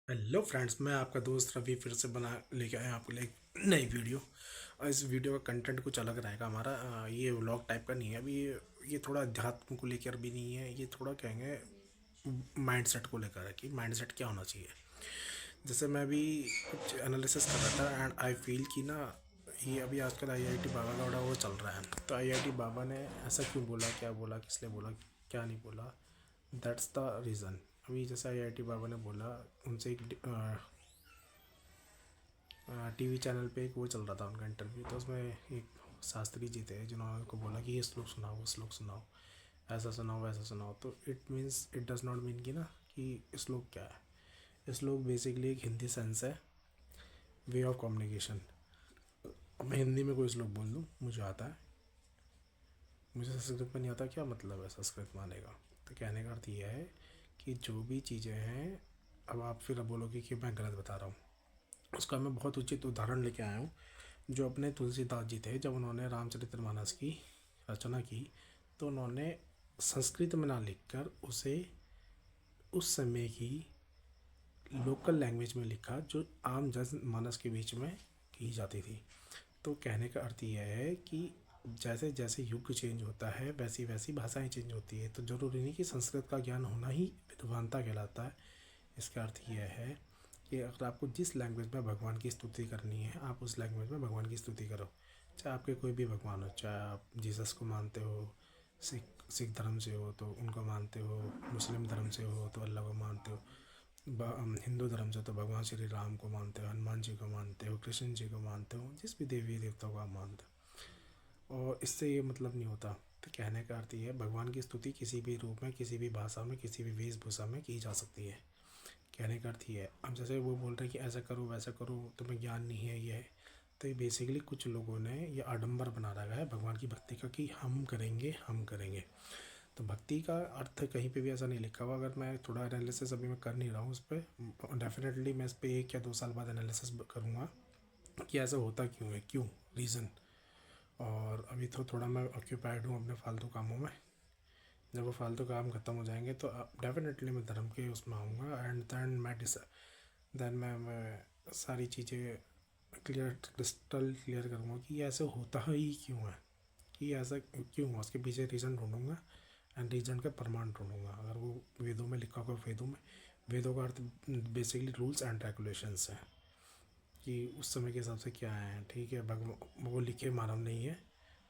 Hello friends, मैं आपका दोस्त रवि फिर से बना लेके आया आपके लिए एक नई वीडियो। और इस वीडियो का कंटेंट कुछ अलग रहेगा हमारा। ये व्लॉग टाइप का नहीं है। अभी ये थोड़ा अध्यात्म को लेकर भी नहीं है। ये थोड़ा कहेंगे माइंडसेट को लेकर है कि माइंडसेट क्या होना चाहिए। जैसे मैं अभी कुछ एनालिसिस कर रहा था एंड आई फील कि ना, ये अभी आजकल आईआईटी बाबा का बड़ा वो चल रहा है। तो आईआईटी बाबा ने ऐसा क्यों बोला, क्या बोला, किस लिए बोला, क्या नहीं बोला, दैट्स द रीज़न। अभी जैसे आईआईटी बाबा ने बोला, उनसे एक टीवी चैनल पे एक वो चल रहा था उनका इंटरव्यू। तो उसमें एक शास्त्री जी थे जिन्होंने उनको बोला कि ये श्लोक सुनाओ, वो श्लोक सुनाओ, ऐसा सुनाओ, वैसा सुनाओ। तो इट डज़ नॉट मीन कि ना कि श्लोक क्या है। श्लोक बेसिकली एक हिंदी सेंस है, वे ऑफ कम्युनिकेशन। मैं हिंदी में कोई श्लोक बोल दूँ, मुझे आता है। मुझे संस्कृत में नहीं आता, क्या मतलब है संस्कृत में आने का। तो कहने का अर्थ यह है कि जो भी चीज़ें हैं, अब आप फिर बोलोगे कि मैं गलत बता रहा हूँ, उसका मैं बहुत उचित उदाहरण लेके आया हूँ। जो अपने तुलसीदास जी थे, जब उन्होंने रामचरितमानस की रचना की, तो उन्होंने संस्कृत में ना लिखकर उसे उस समय की लोकल लैंग्वेज में लिखा, जो आम जन मानस के बीच में की जाती थी। तो कहने का अर्थ यह है कि जैसे जैसे युग चेंज होता है, वैसी वैसी भाषाएं चेंज होती है। तो ज़रूरी नहीं कि संस्कृत का ज्ञान होना ही विद्वानता कहलाता है। इसका अर्थ यह है कि अगर आपको जिस लैंग्वेज में भगवान की स्तुति करनी है, आप उस लैंग्वेज में भगवान की स्तुति करो। चाहे आपके कोई भी भगवान हो, चाहे आप जीसस को मानते हो, सिख धर्म से हो तो उनको मानते हो, मुस्लिम धर्म से हो तो अल्लाह को मानते हो, हिंदू धर्म से तो भगवान श्री राम को मानते हो, हनुमान जी को मानते हो, कृष्ण जी को मानते हो, जिस भी देवी देवताओं को आप मानते हो। और इससे ये मतलब नहीं होता। तो कहने का अर्थ ये है, भगवान की स्तुति किसी भी रूप में, किसी भी भाषा में, किसी भी वेशभूषा में की जा सकती है। कहने का अर्थ ये है। अब जैसे वो बोल रहे हैं कि ऐसा करो वैसा करो, तुम्हें ज्ञान नहीं है, ये है। तो ये बेसिकली कुछ लोगों ने ये आडंबर बना रखा है भगवान की भक्ति का, कि हम करेंगे, हम करेंगे। तो भक्ति का अर्थ कहीं पे भी ऐसा नहीं लिखा हुआ। अगर मैं थोड़ा एनालिसिस अभी मैं कर नहीं रहा हूँ उस पर, डेफिनेटली मैं इस पर 1 या 2 साल बाद एनालिसिस करूँगा कि ऐसा होता क्यों है, क्यों, रीज़न। और अभी तो थोड़ा मैं ऑक्यूपाइड हूँ अपने फालतू कामों में। जब वो फालतू काम ख़त्म हो जाएंगे तो डेफिनेटली मैं धर्म के उसमें आऊँगा। एंड देन मैं सारी चीज़ें क्रिस्टल क्लियर करूँगा कि ऐसे होता ही क्यों है, कि ऐसा क्यों हुआ, उसके पीछे रीज़न ढूंढूंगा एंड रीज़न का प्रमाण ढूंढूंगा। अगर वो वेदों में लिखा होगा, वेदों का अर्थ बेसिकली रूल्स एंड रेगुलेशंस है, कि उस समय के हिसाब से क्या है। ठीक है, भगवान वो लिखे मानव नहीं है,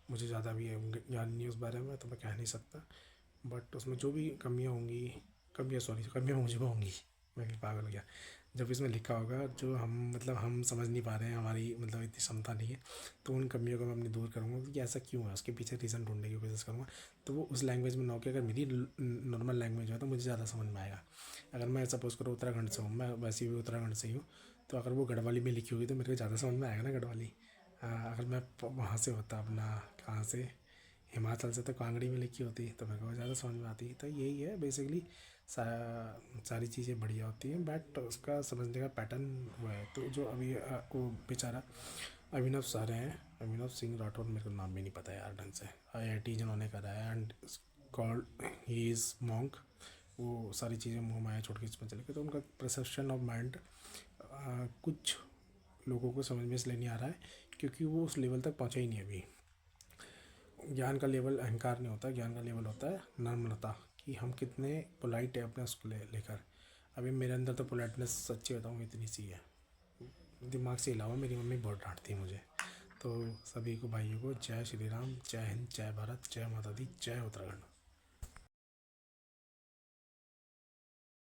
मुझे ज़्यादा भी ज्ञान नहीं है उस बारे में, तो मैं कह नहीं सकता। बट उसमें जो भी कमियाँ होंगी, कमियाँ मुझे भी होंगी, मैं भी पागल हो गया। जब इसमें लिखा होगा जो हम मतलब हम समझ नहीं पा रहे हैं, हमारी मतलब इतनी क्षमता नहीं है, तो उन कमियों को मैं अपनी दूर करूँगा कि ऐसा क्यों है, उसके पीछे रीज़न ढूंढने की कोशिश करूँगा। तो वो उस लैंग्वेज में ना हो कि अगर मेरी नॉर्मल लैंग्वेज है तो मुझे ज़्यादा समझ में आएगा। अगर मैं सपोज़ करूँ उत्तराखंड से हूँ, मैं वैसे भी उत्तराखंड से ही हूँ, तो अगर वो गढ़वाली में लिखी होगी तो मेरे को ज़्यादा समझ में आएगा ना गढ़वाली। अगर मैं वहाँ से होता अपना, कहाँ से, हिमाचल से, तो कांगड़ी में लिखी होती तो मेरे को ज़्यादा समझ में आती। तो यही है बेसिकली। सारी चीज़ें बढ़िया होती हैं, बट उसका समझने का पैटर्न वो है। तो जो अभी वो बेचारा अभिनव सर हैं, अभिनव सिंह राठौर, मेरे को नाम भी नहीं पता यार ढंग से, आईआईटी जिन्होंने करा है, and called he is monk. वो सारी चीज़ें मुँह माया छोड़ के इसमें चले गए। तो उनका परसेप्शन ऑफ माइंड कुछ लोगों को समझ में इसलिए नहीं आ रहा है क्योंकि वो उस लेवल तक पहुँचा ही नहीं अभी। ज्ञान का लेवल अहंकार नहीं होता, ज्ञान का लेवल होता है नम्रता, कि हम कितने पोलाइट है अपने उसको लेकर। अभी मेरे अंदर तो पोलाइटनेस सच्ची बताऊँ इतनी सी है, दिमाग से अलावा। मेरी मम्मी बहुत डांटती है मुझे। तो सभी को, भाइयों को, जय श्री राम, जय हिंद, जय भारत, जय माता दी, जय उत्तराखंड।